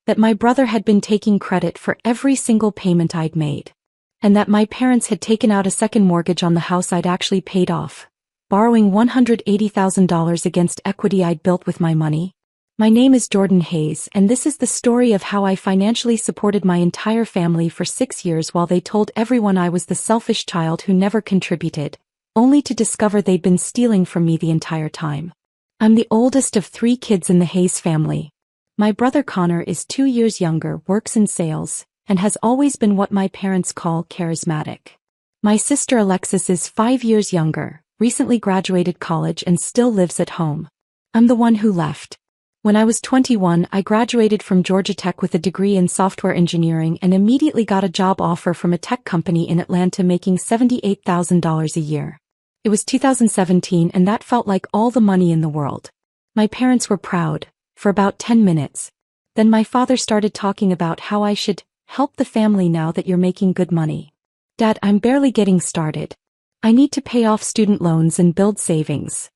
that my brother had been taking credit for every single payment I'd made, and that my parents had taken out a second mortgage on the house I'd actually paid off, borrowing $180,000 against equity I'd built with my money. My name is Jordan Hayes, and this is the story of how I financially supported my entire family for 6 years while they told everyone I was the selfish child who never contributed, only to discover they'd been stealing from me the entire time. I'm the oldest of 3 kids in the Hayes family. My brother Connor is 2 years younger, works in sales, and has always been what my parents call charismatic. My sister Alexis is 5 years younger, recently graduated college and still lives at home. I'm the one who left. When I was 21, I graduated from Georgia Tech with a degree in software engineering and immediately got a job offer from a tech company in Atlanta making $78,000 a year. It was 2017 and that felt like all the money in the world. My parents were proud, for about 10 minutes. Then my father started talking about how I should help the family now that you're making good money. Dad, I'm barely getting started. I need to pay off student loans and build savings.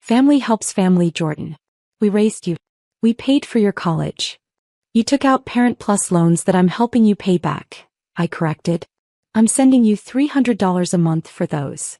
Family helps family, Jordan. We raised you. We paid for your college. You took out Parent Plus loans that I'm helping you pay back, I corrected. I'm sending you $300 a month for those.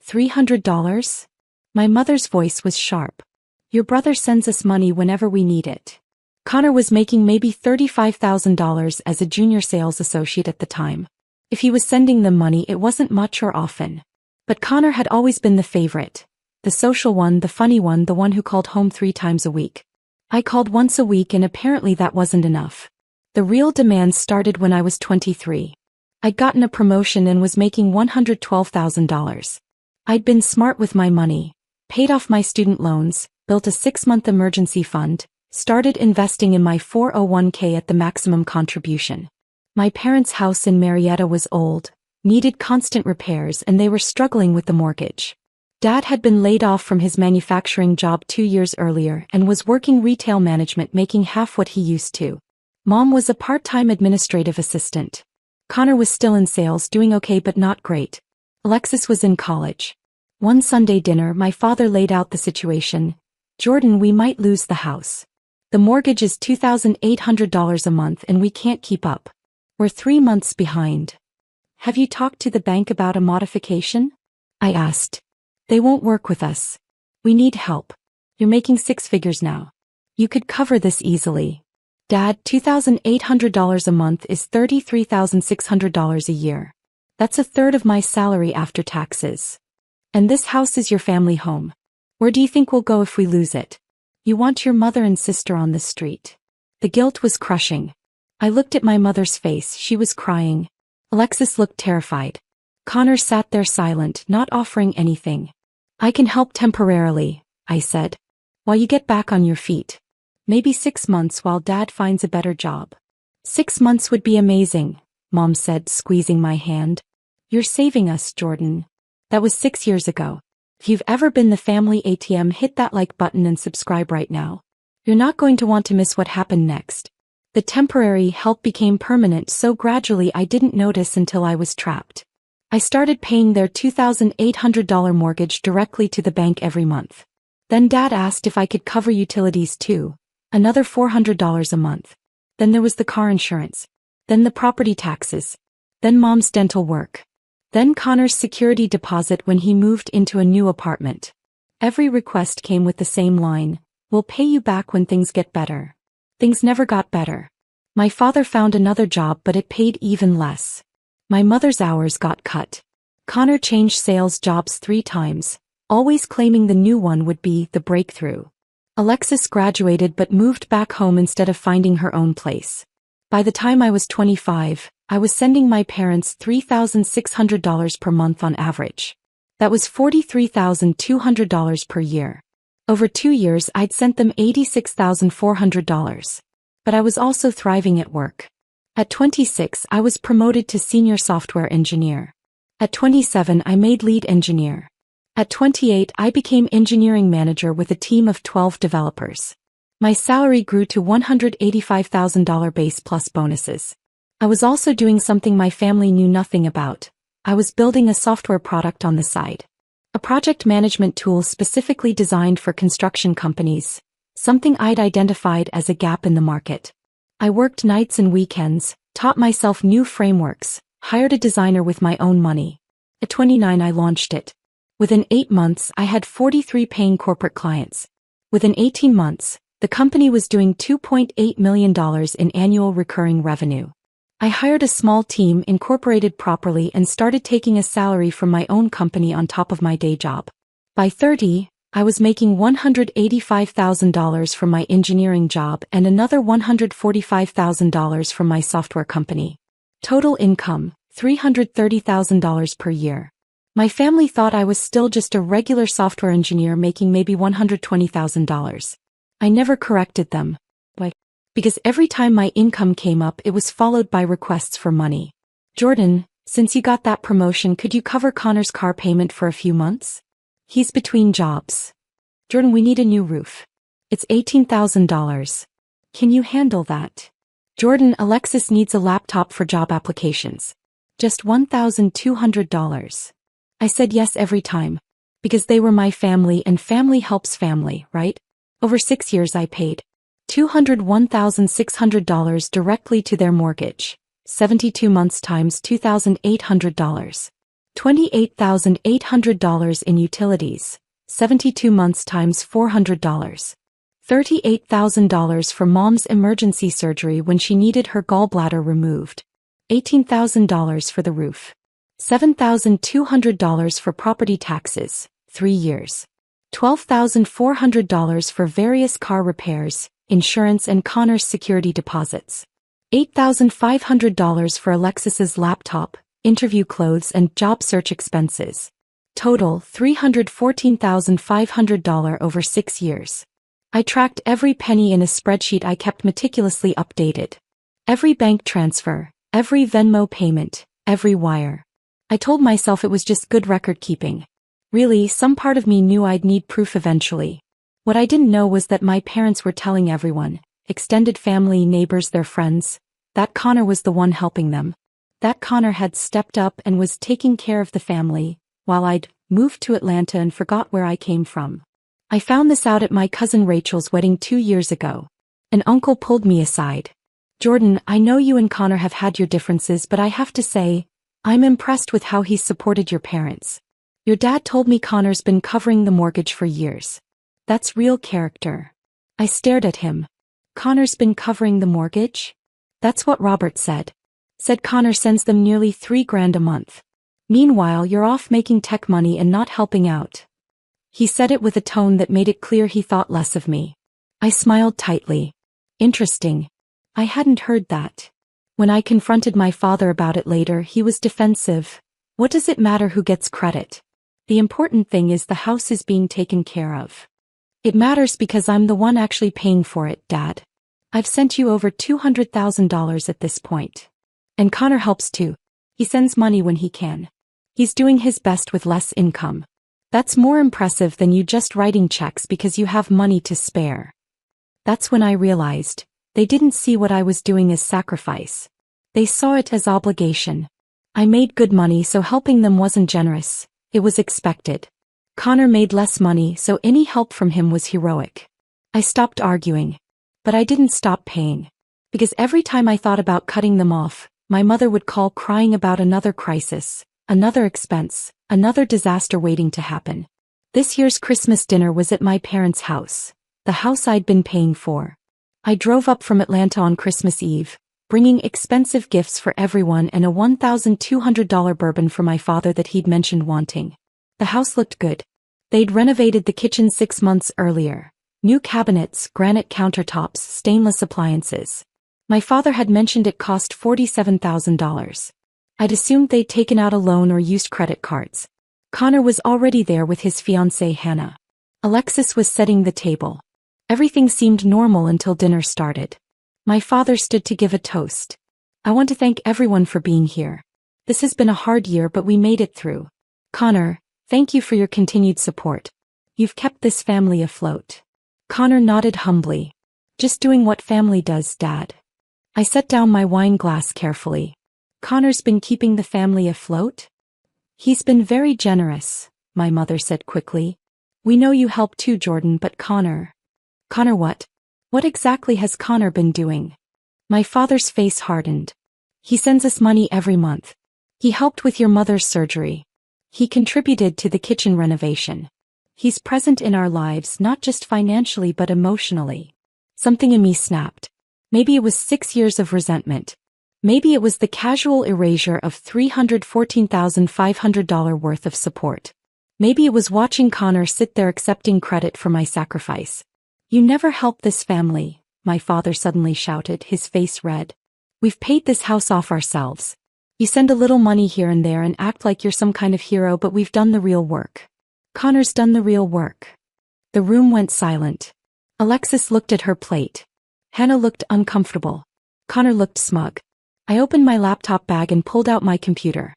$300? My mother's voice was sharp. Your brother sends us money whenever we need it. Connor was making maybe $35,000 as a junior sales associate at the time. If he was sending them money, it wasn't much or often. But Connor had always been the favorite. The social one, the funny one, the one who called home 3 times a week. I called once a week and apparently that wasn't enough. The real demands started when I was 23. I'd gotten a promotion and was making $112,000. I'd been smart with my money, paid off my student loans, built a 6-month emergency fund, started investing in my 401k at the maximum contribution. My parents' house in Marietta was old, needed constant repairs, and they were struggling with the mortgage. Dad had been laid off from his manufacturing job 2 years earlier and was working retail management, making half what he used to. Mom was a part-time administrative assistant. Connor was still in sales, doing okay but not great. Alexis was in college. One Sunday dinner, my father laid out the situation. Jordan, we might lose the house. The mortgage is $2,800 a month and we can't keep up. We're 3 months behind. Have you talked to the bank about a modification? I asked. They won't work with us. We need help. You're making 6 figures now. You could cover this easily. Dad, $2,800 a month is $33,600 a year. That's a third of my salary after taxes. And this house is your family home. Where do you think we'll go if we lose it? You want your mother and sister on the street. The guilt was crushing. I looked at my mother's face. She was crying. Alexis looked terrified. Connor sat there silent, not offering anything. I can help temporarily, I said. While you get back on your feet. Maybe 6 months while Dad finds a better job. 6 months would be amazing, Mom said, squeezing my hand. You're saving us, Jordan. That was 6 years ago. If you've ever been the family ATM, hit that like button and subscribe right now. You're not going to want to miss what happened next. The temporary help became permanent so gradually I didn't notice until I was trapped. I started paying their $2,800 mortgage directly to the bank every month. Then Dad asked if I could cover utilities too, another $400 a month. Then there was the car insurance. Then the property taxes. Then Mom's dental work. Then Connor's security deposit when he moved into a new apartment. Every request came with the same line, we'll pay you back when things get better. Things never got better. My father found another job but it paid even less. My mother's hours got cut. Connor changed sales jobs 3 times, always claiming the new one would be the breakthrough. Alexis graduated but moved back home instead of finding her own place. By the time I was 25, I was sending my parents $3,600 per month on average. That was $43,200 per year. Over 2 years I'd sent them $86,400. But I was also thriving at work. At 26 I was promoted to senior software engineer. At 27 I made lead engineer. At 28 I became engineering manager with a team of 12 developers. My salary grew to $185,000 base plus bonuses. I was also doing something my family knew nothing about. I was building a software product on the side. A project management tool specifically designed for construction companies, something I'd identified as a gap in the market. I worked nights and weekends, taught myself new frameworks, hired a designer with my own money. At 29 I launched it. Within 8 months I had 43 paying corporate clients. Within 18 months, the company was doing $2.8 million in annual recurring revenue. I hired a small team, incorporated properly, and started taking a salary from my own company on top of my day job. By 30, I was making $185,000 from my engineering job and another $145,000 from my software company. Total income, $330,000 per year. My family thought I was still just a regular software engineer making maybe $120,000. I never corrected them. Why? Because every time my income came up, it was followed by requests for money. Jordan, since you got that promotion, could you cover Connor's car payment for a few months? He's between jobs. Jordan, we need a new roof. It's $18,000. Can you handle that? Jordan, Alexis needs a laptop for job applications. Just $1,200. I said yes every time. Because they were my family and family helps family, right? Over 6 years I paid $201,600 directly to their mortgage. 72 months times $2,800. $28,800 in utilities. 72 months times $400. $38,000 for mom's emergency surgery when she needed her gallbladder removed. $18,000 for the roof. $7,200 for property taxes, 3 years. $12,400 for various car repairs, insurance and Connor's security deposits. $8,500 for Alexis's laptop, interview clothes and job search expenses. Total $314,500 over 6 years. I tracked every penny in a spreadsheet I kept meticulously updated. Every bank transfer, every Venmo payment, every wire. I told myself it was just good record keeping. Really, some part of me knew I'd need proof eventually. What I didn't know was that my parents were telling everyone, extended family, neighbors, their friends, that Connor was the one helping them. That Connor had stepped up and was taking care of the family, while I'd moved to Atlanta and forgot where I came from. I found this out at my cousin Rachel's wedding 2 years ago. An uncle pulled me aside. Jordan, I know you and Connor have had your differences, but I have to say, I'm impressed with how he's supported your parents. Your dad told me Connor's been covering the mortgage for years. That's real character. I stared at him. Connor's been covering the mortgage? That's what Robert said. Said Connor sends them nearly $3,000 a month. Meanwhile, you're off making tech money and not helping out. He said it with a tone that made it clear he thought less of me. I smiled tightly. Interesting. I hadn't heard that. When I confronted my father about it later, he was defensive. What does it matter who gets credit? The important thing is the house is being taken care of. It matters because I'm the one actually paying for it, Dad. I've sent you over $200,000 at this point. And Connor helps too. He sends money when he can. He's doing his best with less income. That's more impressive than you just writing checks because you have money to spare. That's when I realized, they didn't see what I was doing as sacrifice. They saw it as obligation. I made good money, so helping them wasn't generous, it was expected. Connor made less money, so any help from him was heroic. I stopped arguing. But I didn't stop paying. Because every time I thought about cutting them off, my mother would call crying about another crisis, another expense, another disaster waiting to happen. This year's Christmas dinner was at my parents' house, the house I'd been paying for. I drove up from Atlanta on Christmas Eve, bringing expensive gifts for everyone and a $1,200 bourbon for my father that he'd mentioned wanting. The house looked good. They'd renovated the kitchen 6 months earlier. New cabinets, granite countertops, stainless appliances. My father had mentioned it cost $47,000. I'd assumed they'd taken out a loan or used credit cards. Connor was already there with his fiancée Hannah. Alexis was setting the table. Everything seemed normal until dinner started. My father stood to give a toast. I want to thank everyone for being here. This has been a hard year, but we made it through. Connor, thank you for your continued support. You've kept this family afloat. Connor nodded humbly. Just doing what family does, Dad. I set down my wine glass carefully. Connor's been keeping the family afloat? He's been very generous, my mother said quickly. We know you help too, Jordan, but Connor. Connor what? What exactly has Connor been doing? My father's face hardened. He sends us money every month. He helped with your mother's surgery. He contributed to the kitchen renovation. He's present in our lives not just financially but emotionally. Something in me snapped. Maybe it was 6 years of resentment. Maybe it was the casual erasure of $314,500 worth of support. Maybe it was watching Connor sit there accepting credit for my sacrifice. You never helped this family, my father suddenly shouted, his face red. We've paid this house off ourselves. You send a little money here and there and act like you're some kind of hero, but we've done the real work. Connor's done the real work. The room went silent. Alexis looked at her plate. Hannah looked uncomfortable. Connor looked smug. I opened my laptop bag and pulled out my computer.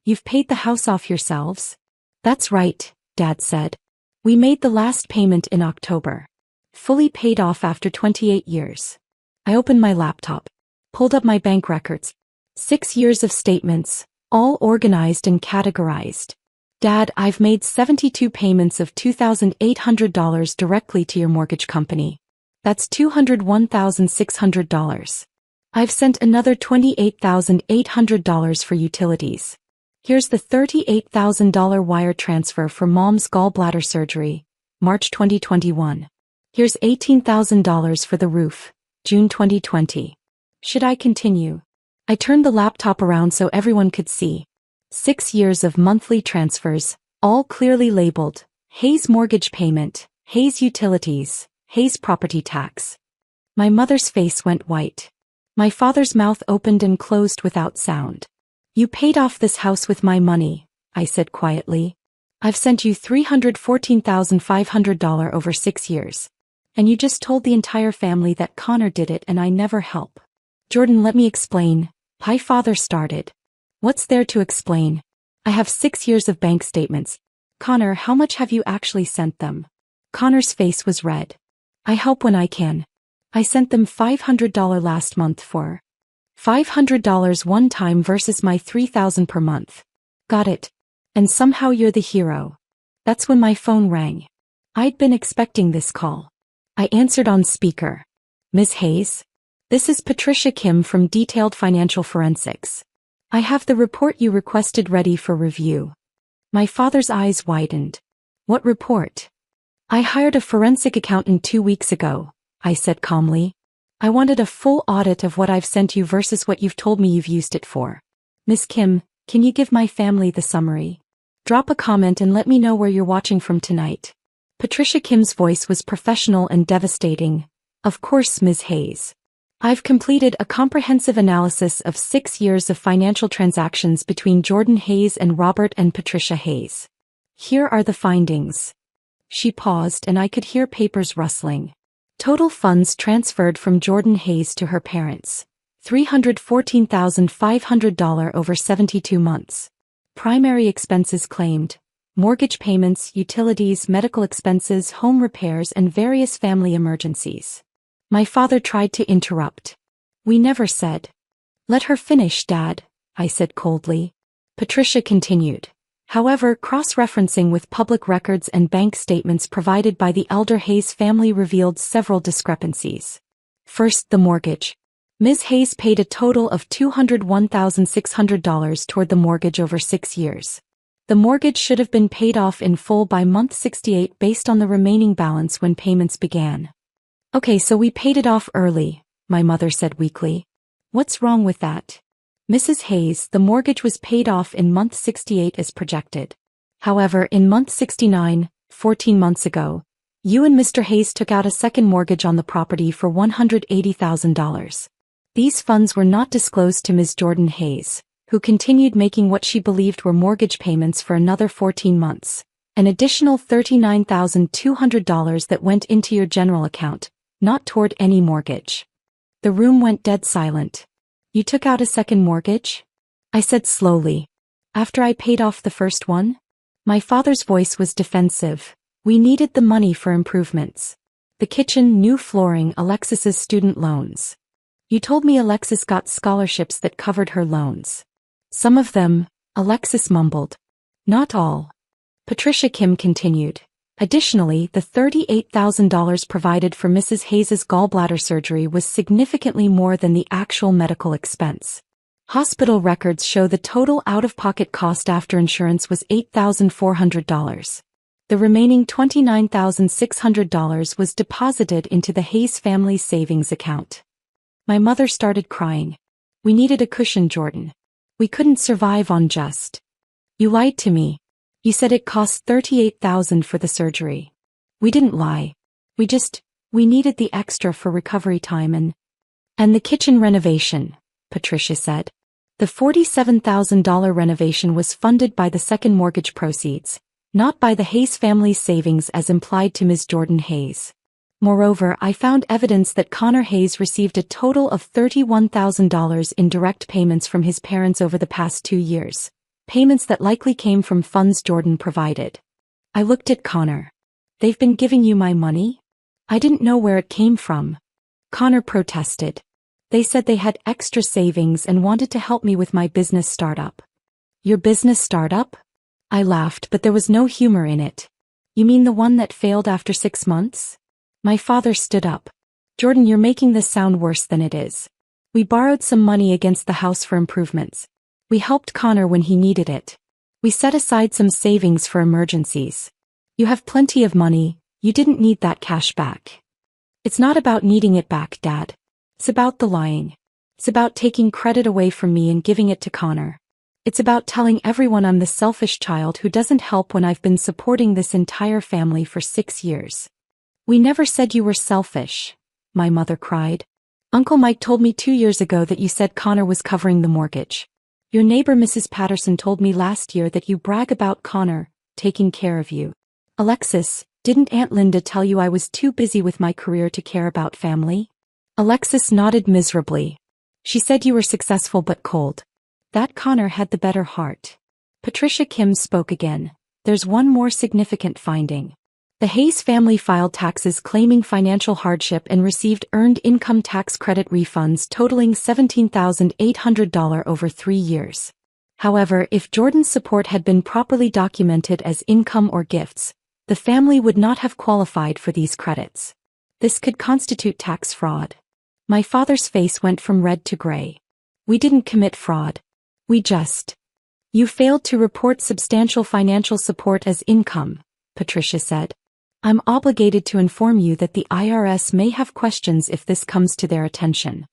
You've paid the house off yourselves? That's right, Dad said. We made the last payment in October. Fully paid off after 28 years. I opened my laptop. Pulled up my bank records. 6 years of statements, all organized and categorized. Dad, I've made 72 payments of $2,800 directly to your mortgage company. That's $201,600. I've sent another $28,800 for utilities. Here's the $38,000 wire transfer for Mom's gallbladder surgery, March 2021. Here's $18,000 for the roof, June 2020. Should I continue? I turned the laptop around so everyone could see. 6 years of monthly transfers, all clearly labeled, Hayes mortgage payment, Hayes utilities, Hayes property tax. My mother's face went white. My father's mouth opened and closed without sound. You paid off this house with my money, I said quietly. I've sent you $314,500 over 6 years. And you just told the entire family that Connor did it and I never help. Jordan, let me explain. My father started. What's there to explain? I have 6 years of bank statements. Connor, how much have you actually sent them? Connor's face was red. I help when I can. I sent them $500 last month for $500 one time versus my $3,000 per month. Got it. And somehow you're the hero. That's when my phone rang. I'd been expecting this call. I answered on speaker. Ms. Hayes? This is Patricia Kim from Detailed Financial Forensics. I have the report you requested ready for review. My father's eyes widened. What report? I hired a forensic accountant 2 weeks ago, I said calmly. I wanted a full audit of what I've sent you versus what you've told me you've used it for. Miss Kim, can you give my family the summary? Drop a comment and let me know where you're watching from tonight. Patricia Kim's voice was professional and devastating. Of course, Ms. Hayes. I've completed a comprehensive analysis of 6 years of financial transactions between Jordan Hayes and Robert and Patricia Hayes. Here are the findings. She paused and I could hear papers rustling. Total funds transferred from Jordan Hayes to her parents. $314,500 over 72 months. Primary expenses claimed. Mortgage payments, utilities, medical expenses, home repairs, and various family emergencies. My father tried to interrupt. We never said. Let her finish, Dad, I said coldly. Patricia continued. However, cross-referencing with public records and bank statements provided by the elder Hayes family revealed several discrepancies. First, the mortgage. Ms. Hayes paid a total of $201,600 toward the mortgage over 6 years. The mortgage should have been paid off in full by month 68 based on the remaining balance when payments began. Okay, so we paid it off early, my mother said weakly. What's wrong with that? Mrs. Hayes, the mortgage was paid off in month 68 as projected. However, in month 69, 14 months ago, you and Mr. Hayes took out a second mortgage on the property for $180,000. These funds were not disclosed to Ms. Jordan Hayes, who continued making what she believed were mortgage payments for another 14 months. An additional $39,200 that went into your general account, not toward any mortgage. The room went dead silent. You took out a second mortgage? I said slowly. After I paid off the first one? My father's voice was defensive. We needed the money for improvements. The kitchen, new flooring, Alexis's student loans. You told me Alexis got scholarships that covered her loans. Some of them, Alexis mumbled. Not all. Patricia Kim continued. Additionally, the $38,000 provided for Mrs. Hayes's gallbladder surgery was significantly more than the actual medical expense. Hospital records show the total out-of-pocket cost after insurance was $8,400. The remaining $29,600 was deposited into the Hayes family savings account. My mother started crying. We needed a cushion, Jordan. We couldn't survive on just. You lied to me. You said it cost $38,000 for the surgery. We didn't lie. We needed the extra for recovery time and the kitchen renovation, Patricia said. The $47,000 renovation was funded by the second mortgage proceeds, not by the Hayes family's savings as implied to Ms. Jordan Hayes. Moreover, I found evidence that Connor Hayes received a total of $31,000 in direct payments from his parents over the past 2 years. Payments that likely came from funds Jordan provided. I looked at Connor. They've been giving you my money? I didn't know where it came from. Connor protested. They said they had extra savings and wanted to help me with my business startup. Your business startup? I laughed, but there was no humor in it. You mean the one that failed after 6 months? My father stood up. Jordan, you're making this sound worse than it is. We borrowed some money against the house for improvements. We helped Connor when he needed it. We set aside some savings for emergencies. You have plenty of money, you didn't need that cash back. It's not about needing it back, Dad. It's about the lying. It's about taking credit away from me and giving it to Connor. It's about telling everyone I'm the selfish child who doesn't help when I've been supporting this entire family for 6 years. We never said you were selfish, my mother cried. Uncle Mike told me 2 years ago that you said Connor was covering the mortgage. Your neighbor Mrs. Patterson told me last year that you brag about Connor taking care of you. Alexis, didn't Aunt Linda tell you I was too busy with my career to care about family? Alexis nodded miserably. She said you were successful but cold. That Connor had the better heart. Patricia Kim spoke again. There's one more significant finding. The Hayes family filed taxes claiming financial hardship and received earned income tax credit refunds totaling $17,800 over 3 years. However, if Jordan's support had been properly documented as income or gifts, the family would not have qualified for these credits. This could constitute tax fraud. My father's face went from red to gray. We didn't commit fraud. You failed to report substantial financial support as income, Patricia said. I'm obligated to inform you that the IRS may have questions if this comes to their attention.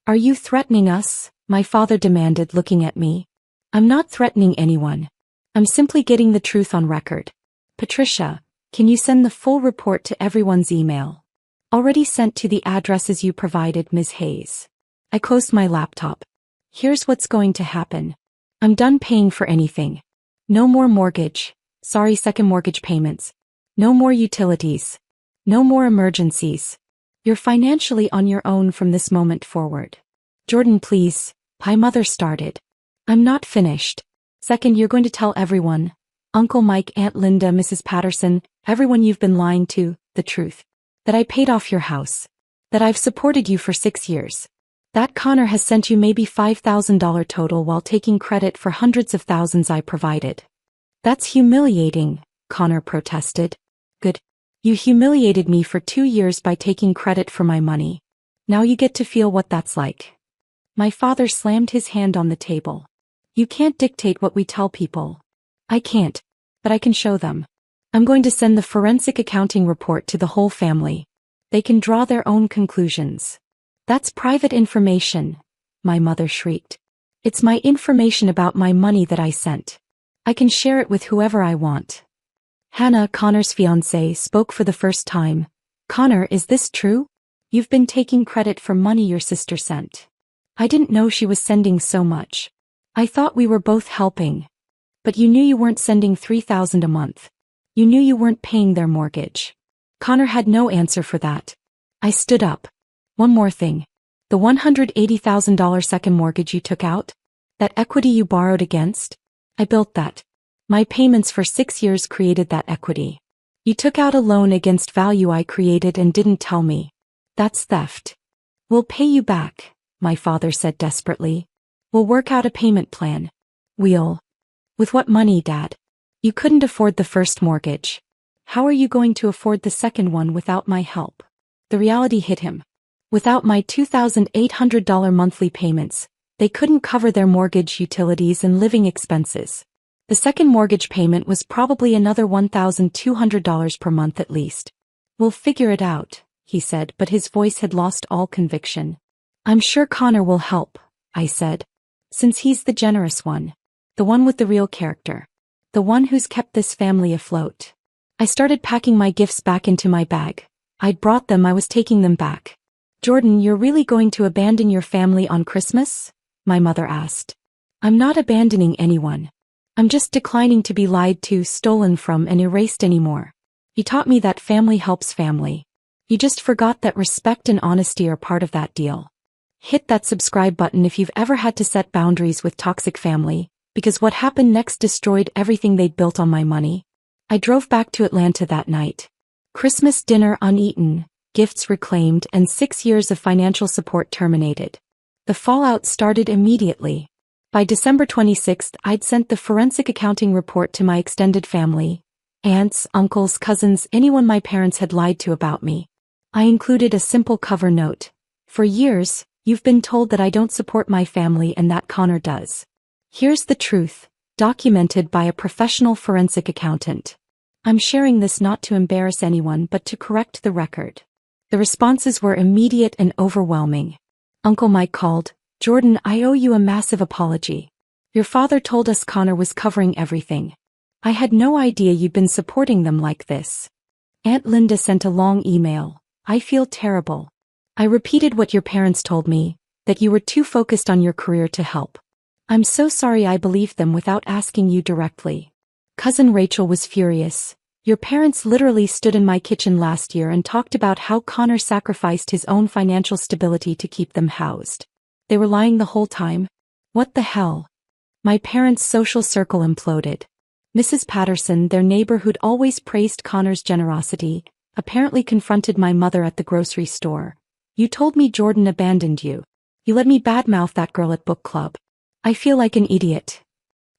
Are you threatening us? My father demanded, looking at me. I'm not threatening anyone. I'm simply getting the truth on record. Patricia, can you send the full report to everyone's email? Already sent to the addresses you provided, Ms. Hayes. I closed my laptop. Here's what's going to happen. I'm done paying for anything. No more mortgage. Sorry, second mortgage payments. No more utilities. No more emergencies. You're financially on your own from this moment forward. Jordan, please. My mother started. I'm not finished. Second, you're going to tell everyone. Uncle Mike, Aunt Linda, Mrs. Patterson, everyone you've been lying to, the truth. That I paid off your house. That I've supported you for 6 years. That Connor has sent you maybe $5,000 total while taking credit for hundreds of thousands I provided. That's humiliating, Connor protested. Good. You humiliated me for 2 years by taking credit for my money. Now you get to feel what that's like. My father slammed his hand on the table. You can't dictate what we tell people. I can't, but I can show them. I'm going to send the forensic accounting report to the whole family. They can draw their own conclusions. That's private information, my mother shrieked. It's my information about my money that I sent. I can share it with whoever I want. Hannah, Connor's fiancée, spoke for the first time. Connor, is this true? You've been taking credit for money your sister sent. I didn't know she was sending so much. I thought we were both helping. But you knew you weren't sending $3,000 a month. You knew you weren't paying their mortgage. Connor had no answer for that. I stood up. One more thing. The $180,000 second mortgage you took out? That equity you borrowed against? I built that. My payments for 6 years created that equity. You took out a loan against value I created and didn't tell me. That's theft. We'll pay you back, my father said desperately. We'll work out a payment plan. With what money, Dad? You couldn't afford the first mortgage. How are you going to afford the second one without my help? The reality hit him. Without my $2,800 monthly payments, they couldn't cover their mortgage, utilities, and living expenses. The second mortgage payment was probably another $1,200 per month at least. We'll figure it out, he said, but his voice had lost all conviction. I'm sure Connor will help, I said. Since he's the generous one. The one with the real character. The one who's kept this family afloat. I started packing my gifts back into my bag. I'd brought them, I was taking them back. Jordan, you're really going to abandon your family on Christmas? My mother asked. I'm not abandoning anyone. I'm just declining to be lied to, stolen from, and erased anymore. You taught me that family helps family. You just forgot that respect and honesty are part of that deal. Hit that subscribe button if you've ever had to set boundaries with toxic family, because what happened next destroyed everything they'd built on my money. I drove back to Atlanta that night. Christmas dinner uneaten, gifts reclaimed, and 6 years of financial support terminated. The fallout started immediately. By December 26th, I'd sent the forensic accounting report to my extended family, aunts, uncles, cousins, anyone my parents had lied to about me. I included a simple cover note. For years, you've been told that I don't support my family and that Connor does. Here's the truth, documented by a professional forensic accountant. I'm sharing this not to embarrass anyone but to correct the record. The responses were immediate and overwhelming. Uncle Mike called, Jordan, I owe you a massive apology. Your father told us Connor was covering everything. I had no idea you'd been supporting them like this. Aunt Linda sent a long email. I feel terrible. I repeated what your parents told me, that you were too focused on your career to help. I'm so sorry I believed them without asking you directly. Cousin Rachel was furious. Your parents literally stood in my kitchen last year and talked about how Connor sacrificed his own financial stability to keep them housed. They were lying the whole time? What the hell? My parents' social circle imploded. Mrs. Patterson, their neighbor who'd always praised Connor's generosity, apparently confronted my mother at the grocery store. You told me Jordan abandoned you. You let me badmouth that girl at book club. I feel like an idiot.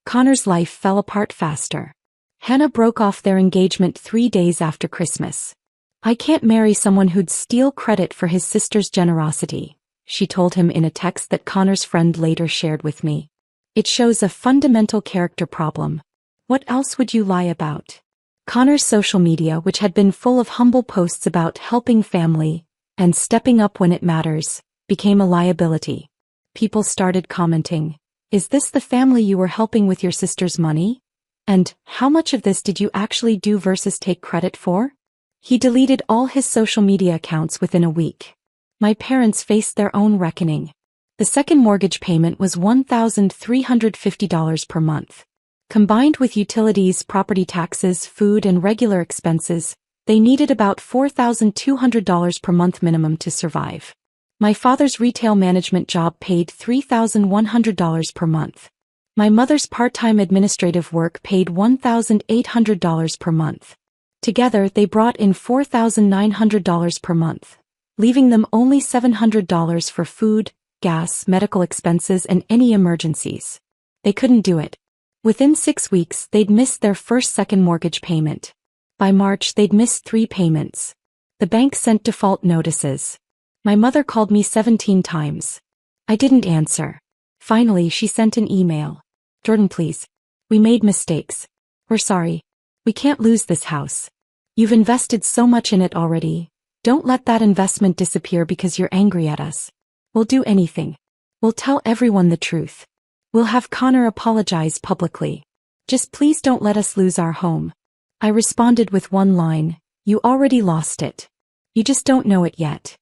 Connor's life fell apart faster. Hannah broke off their engagement 3 days after Christmas. I can't marry someone who'd steal credit for his sister's generosity, she told him in a text that Connor's friend later shared with me. It shows a fundamental character problem. What else would you lie about? Connor's social media, which had been full of humble posts about helping family and stepping up when it matters, became a liability. People started commenting, is this the family you were helping with your sister's money? And how much of this did you actually do versus take credit for? He deleted all his social media accounts within a week. My parents faced their own reckoning. The second mortgage payment was $1,350 per month. Combined with utilities, property taxes, food, and regular expenses, they needed about $4,200 per month minimum to survive. My father's retail management job paid $3,100 per month. My mother's part-time administrative work paid $1,800 per month. Together, they brought in $4,900 per month, leaving them only $700 for food, gas, medical expenses, and any emergencies. They couldn't do it. Within 6 weeks, they'd missed their first second mortgage payment. By March, they'd missed 3 payments. The bank sent default notices. My mother called me 17 times. I didn't answer. Finally, she sent an email. Jordan, please. We made mistakes. We're sorry. We can't lose this house. You've invested so much in it already. Don't let that investment disappear because you're angry at us. We'll do anything. We'll tell everyone the truth. We'll have Connor apologize publicly. Just please don't let us lose our home. I responded with one line, you already lost it. You just don't know it yet.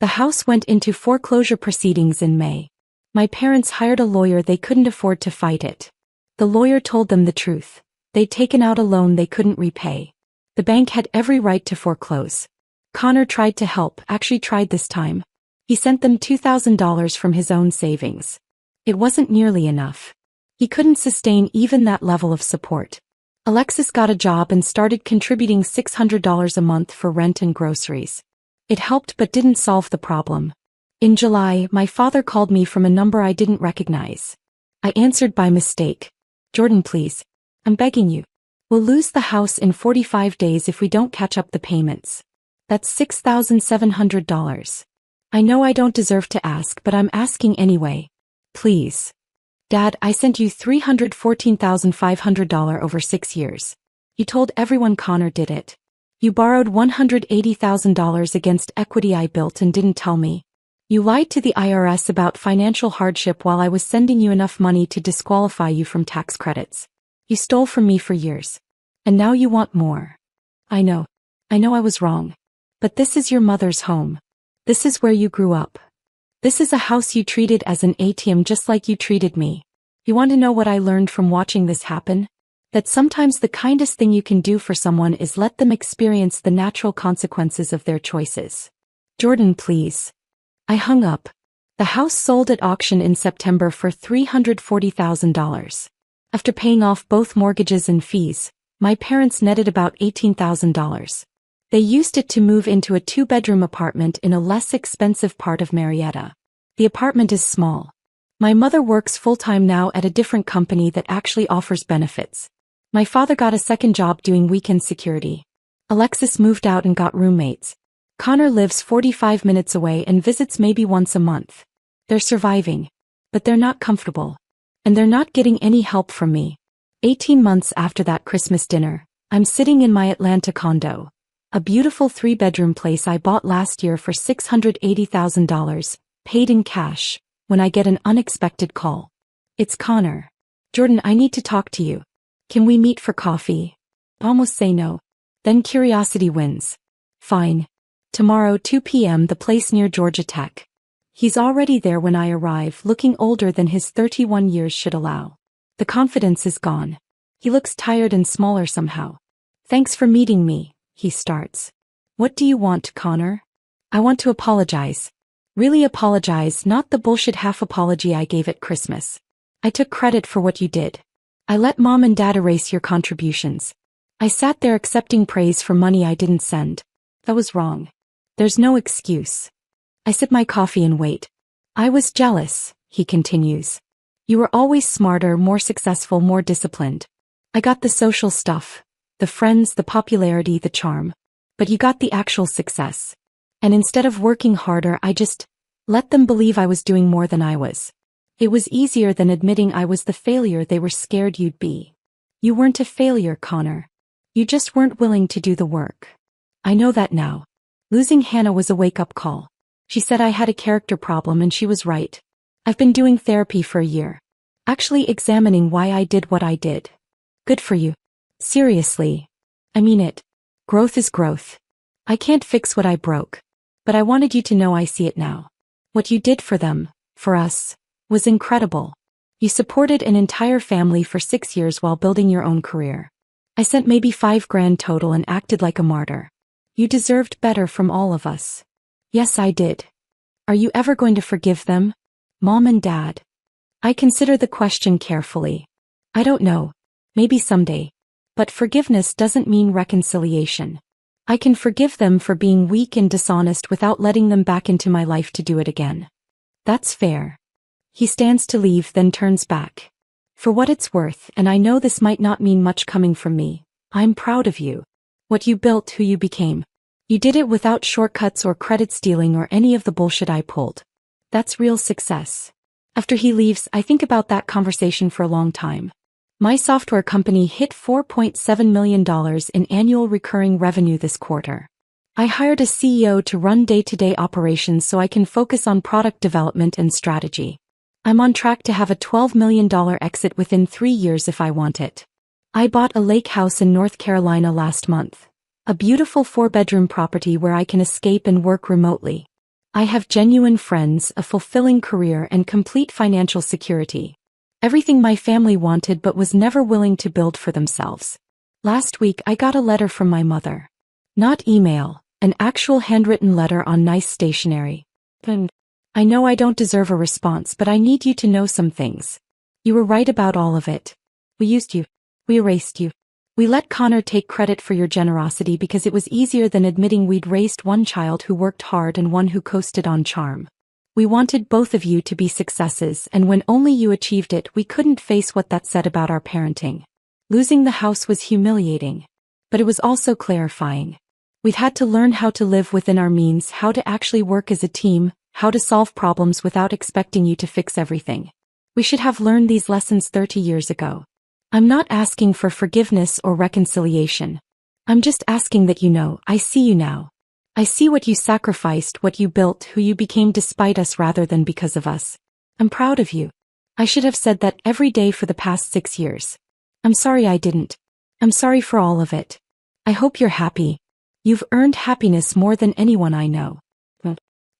The house went into foreclosure proceedings in May. My parents hired a lawyer, they couldn't afford to fight it. The lawyer told them the truth. They'd taken out a loan they couldn't repay. The bank had every right to foreclose. Connor tried to help, actually tried this time. He sent them $2,000 from his own savings. It wasn't nearly enough. He couldn't sustain even that level of support. Alexis got a job and started contributing $600 a month for rent and groceries. It helped but didn't solve the problem. In July, my father called me from a number I didn't recognize. I answered by mistake. Jordan, please. I'm begging you. We'll lose the house in 45 days if we don't catch up the payments. That's $6,700. I know I don't deserve to ask, but I'm asking anyway. Please. Dad, I sent you $314,500 over 6 years. You told everyone Connor did it. You borrowed $180,000 against equity I built and didn't tell me. You lied to the IRS about financial hardship while I was sending you enough money to disqualify you from tax credits. You stole from me for years. And now you want more. I know I was wrong. But this is your mother's home. This is where you grew up. This is a house you treated as an ATM just like you treated me. You want to know what I learned from watching this happen? That sometimes the kindest thing you can do for someone is let them experience the natural consequences of their choices. Jordan, please. I hung up. The house sold at auction in September for $340,000. After paying off both mortgages and fees, my parents netted about $18,000. They used it to move into a 2-bedroom apartment in a less expensive part of Marietta. The apartment is small. My mother works full-time now at a different company that actually offers benefits. My father got a second job doing weekend security. Alexis moved out and got roommates. Connor lives 45 minutes away and visits maybe once a month. They're surviving. But they're not comfortable. And they're not getting any help from me. 18 months after that Christmas dinner, I'm sitting in my Atlanta condo. A beautiful 3-bedroom place I bought last year for $680,000, paid in cash, when I get an unexpected call. It's Connor. Jordan, I need to talk to you. Can we meet for coffee? Almost say no. Then curiosity wins. Fine. Tomorrow 2 p.m. the place near Georgia Tech. He's already there when I arrive, looking older than his 31 years should allow. The confidence is gone. He looks tired and smaller somehow. Thanks for meeting me, he starts. What do you want, Connor? I want to apologize. Really apologize, not the bullshit half apology I gave at Christmas. I took credit for what you did. I let Mom and Dad erase your contributions. I sat there accepting praise for money I didn't send. That was wrong. There's no excuse. I sip my coffee and wait. I was jealous, he continues. You were always smarter, more successful, more disciplined. I got the social stuff. The friends, the popularity, the charm. But you got the actual success. And instead of working harder, I just let them believe I was doing more than I was. It was easier than admitting I was the failure they were scared you'd be. You weren't a failure, Connor. You just weren't willing to do the work. I know that now. Losing Hannah was a wake-up call. She said I had a character problem and she was right. I've been doing therapy for a year. Actually examining why I did what I did. Good for you. Seriously. I mean it. Growth is growth. I can't fix what I broke. But I wanted you to know I see it now. What you did for them, for us, was incredible. You supported an entire family for 6 years while building your own career. I sent maybe $5,000 total and acted like a martyr. You deserved better from all of us. Yes, I did. Are you ever going to forgive them? Mom and Dad? I consider the question carefully. I don't know. Maybe someday. But forgiveness doesn't mean reconciliation. I can forgive them for being weak and dishonest without letting them back into my life to do it again. That's fair. He stands to leave, then turns back. For what it's worth, and I know this might not mean much coming from me, I'm proud of you. What you built, who you became. You did it without shortcuts or credit stealing or any of the bullshit I pulled. That's real success. After he leaves, I think about that conversation for a long time. My software company hit $4.7 million in annual recurring revenue this quarter. I hired a CEO to run day-to-day operations so I can focus on product development and strategy. I'm on track to have a $12 million exit within 3 years if I want it. I bought a lake house in North Carolina last month. A beautiful 4-bedroom property where I can escape and work remotely. I have genuine friends, a fulfilling career, and complete financial security. Everything my family wanted but was never willing to build for themselves. Last week I got a letter from my mother. Not email, an actual handwritten letter on nice stationery. And I know I don't deserve a response, but I need you to know some things. You were right about all of it. We used you. We erased you. We let Connor take credit for your generosity because it was easier than admitting we'd raised one child who worked hard and one who coasted on charm. We wanted both of you to be successes, and when only you achieved it, we couldn't face what that said about our parenting. Losing the house was humiliating. But it was also clarifying. We've had to learn how to live within our means, how to actually work as a team, how to solve problems without expecting you to fix everything. We should have learned these lessons 30 years ago. I'm not asking for forgiveness or reconciliation. I'm just asking that you know, I see you now. I see what you sacrificed, what you built, who you became despite us rather than because of us. I'm proud of you. I should have said that every day for the past 6 years. I'm sorry I didn't. I'm sorry for all of it. I hope you're happy. You've earned happiness more than anyone I know.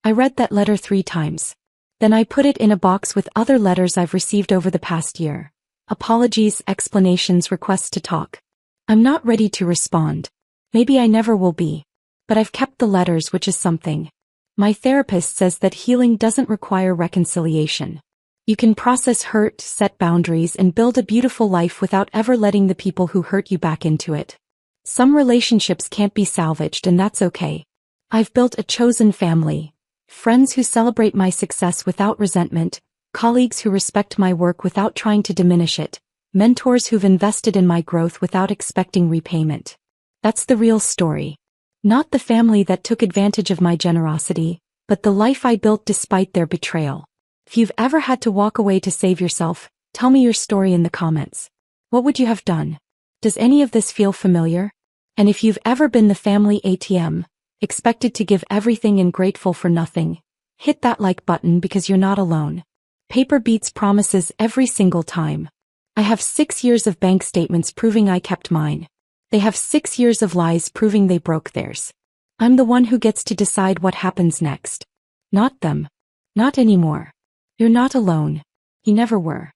I read that letter 3 times. Then I put it in a box with other letters I've received over the past year. Apologies, explanations, requests to talk. I'm not ready to respond. Maybe I never will be. But I've kept the letters, which is something. My therapist says that healing doesn't require reconciliation. You can process hurt, set boundaries, and build a beautiful life without ever letting the people who hurt you back into it. Some relationships can't be salvaged, and that's okay. I've built a chosen family. Friends who celebrate my success without resentment, colleagues who respect my work without trying to diminish it, mentors who've invested in my growth without expecting repayment. That's the real story. Not the family that took advantage of my generosity, but the life I built despite their betrayal. If you've ever had to walk away to save yourself, tell me your story in the comments. What would you have done? Does any of this feel familiar? And if you've ever been the family ATM, expected to give everything and grateful for nothing, hit that like button because you're not alone. Paper beats promises every single time. I have 6 years of bank statements proving I kept mine. They have 6 years of lies proving they broke theirs. I'm the one who gets to decide what happens next. Not them. Not anymore. You're not alone. You never were.